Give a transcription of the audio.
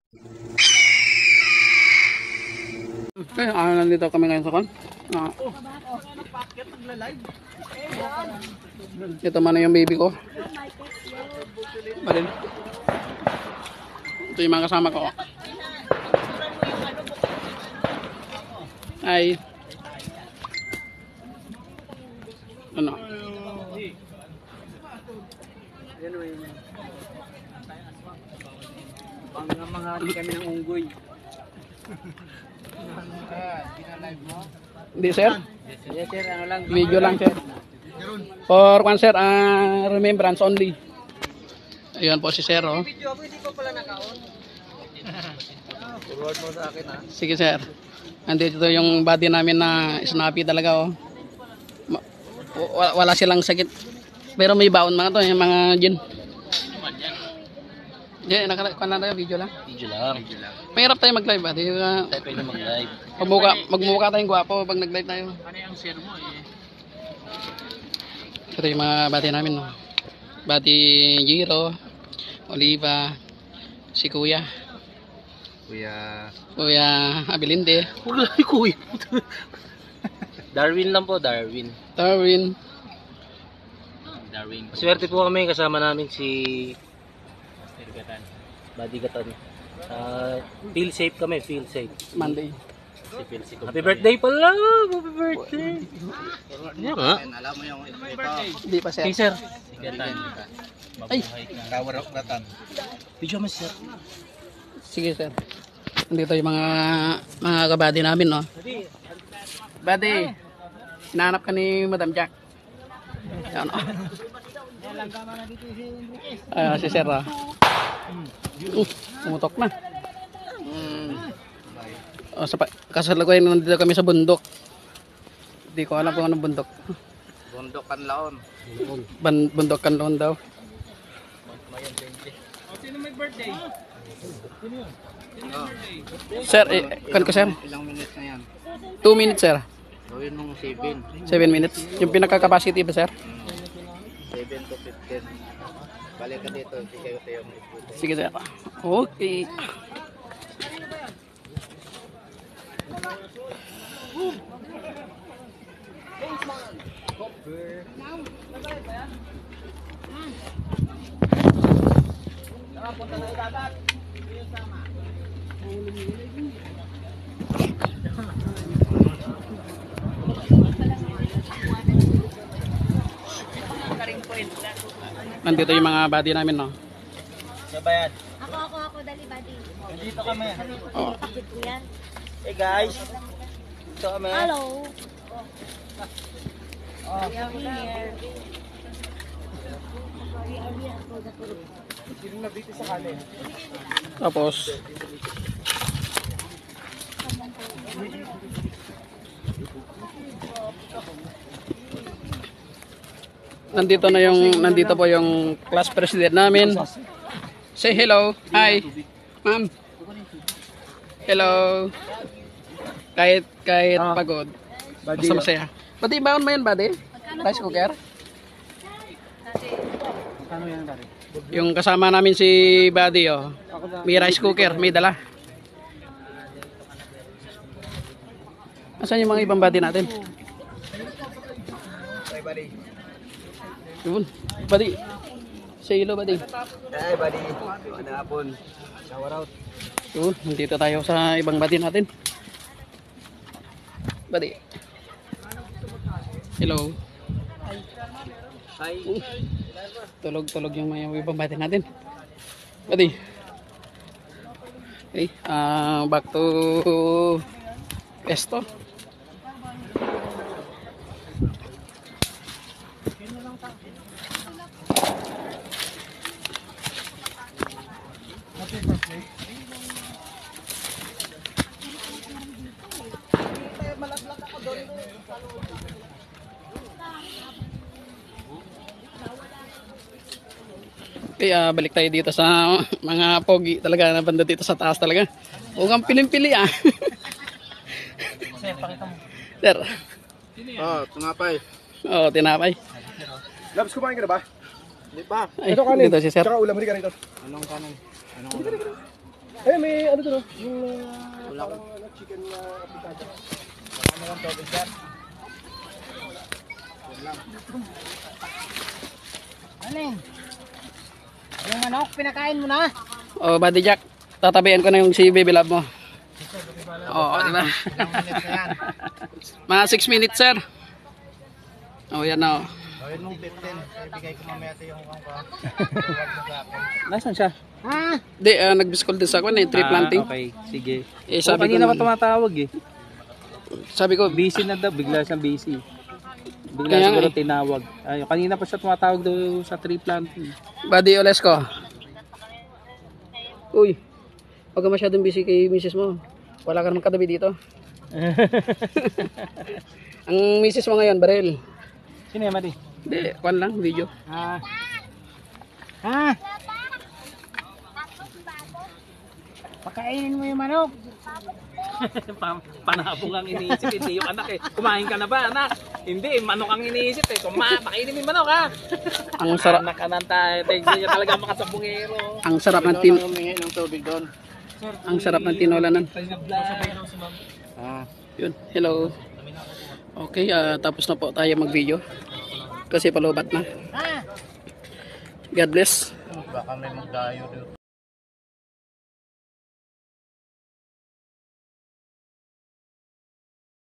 Okay, nandito kami ngayon sa kon. Ito man yung baby ko. Balin. Ito yung mga kasama ko. Ay. Ano? Mga kami ng unggoy. Hindi sir? Yes sir, ano lang. Video lang sir. For one sir, remembrance only. Ayun po si sir oh. Video ako, hindi pa pala naka-on. Forward mo sa akin ha. Sige sir. Andito yung body namin na snappy talaga oh. Wala silang sakit. Pero may baon mga to, yung mga gin. Yeah, naka-kuha na tayo, video lang. Video lang. Mahirap tayo mag-live ba? Tayo pwede mag-live. Magmukha tayong gwapo pag nag-live tayo. Ano yung share mo eh? Ito yung mga bati namin. No? Bati Giro, Oliva, si Kuya. Kuya Abilinde. Kulay kuya. Darwin lang po, Darwin. Darwin. Swerte po kami, kasama namin si Buddy Gatan. Feel safe kami, feel safe. Monday. Happy birthday pala! Happy birthday! Ano nga? Alam mo yung ito. Hindi pa sir. Hey sir. Ay, Tower of Ratan. Video mo sir. sige sir. Dito yung mga kabady namin, no? Buddy, hinahanap ka ni Madam Jack. Yan, oh. Si sir, ah. Pumutok na. Kasalukuyan nandito kami sa bundok. Hindi ko alam kung anong bundok. Bundok Kanlaon. Bundok Kanlaon daw. Sino may birthday? Sir, kan ko sir? Ilang minutes na yan? 2 minutes sir. Gawin mong 7. 7 minutes. Yung pinaka-capacity ba sir? 7 to 15. Balik ka dito. Hindi kayo tayo mag-ipot. Sige sir. Okay. Nandito yung mga body namin, no? Sabayad. Ako, dali buddy. Nandito kami. Oh. Bakit ko yan? Hey guys. Ito kami. Hello. Oh. We are here. Tapos nandito po yung class president namin. Say hello. Hi. Ma'am. Hello. Kahit pagod. Basta masaya. Pati baon mo yan, buddy? Rice cooker? Ano yan dari? Yung kasama namin si Buddy, oh. May rice cooker, may dala. Asan yung mga ibang buddy natin? Hey buddy. Yun. Buddy. Say hello, buddy. Hey buddy. Ano hapon? Shower out. Yun. Nandito tayo sa ibang buddy natin. Buddy. Hello. Hi. Tulog-tulog yung mga ibang buddy natin. Buddy. Okay. Back to Pesto. Okay, balik tayo dito sa mga pogi talaga na banda dito sa taas talaga. Huwag kang piling-pili ah. Sir, pakita mo. Sir. Oh, tunapay. Oh, tinapay. Labs, kumain ka na ba? Hindi pa. Ay, Ito kanin. dito si sir. Tsaka ulam, hindi ka rito. Anong kanin? Anong ulam? Eh, may ano to no? Yung parang chicken na aplikado. Ano lang to, sir? Aling. Yung manok, pinakain mo na. Oh, Buddy Jack, tatabihan ko na yung si Baby Love mo. Oo, di ba? Ilang minutes na yan? Mga 6 minutes, sir. Oh, yan na. Gawin mong 15. Ibigay ko mamaya ito yung kung Nasaan siya? Ha? Di, nag-biscall din sa akin, tree planting. Okay, sige. Eh, Sabi sabi kanina ko, pa tumatawag eh. sabi ko, Busy na daw, bigla siyang busy. Bigla Kaya siguro nga tinawag. Ay, kanina pa siya tumatawag daw sa tree planting. Buddy Olesco. Uy, huwag ka masyadong busy kay misis mo. Wala ka naman katabi dito. Ang misis mo ngayon, Barel. Sino yan, Mati? Hindi, kwan lang, video. Ha? Ha? Pakainin mo yung manok. Panabong ang iniisip, hindi yung anak eh. Kumain ka na ba, anak? Hindi, manok ang iniisip eh. Pakainin mo yung manok ha. Ang sarap, Anak ka nang tayo. Tignan niya talaga makasabungero. ang sarap ng humingi ng tubig doon. ang sarap ng tinolanan. Ah. Yun, hello. Okay, tapos na po tayo mag-video. Kasi palubat na. Ha? God bless. Baka may magdayo dito.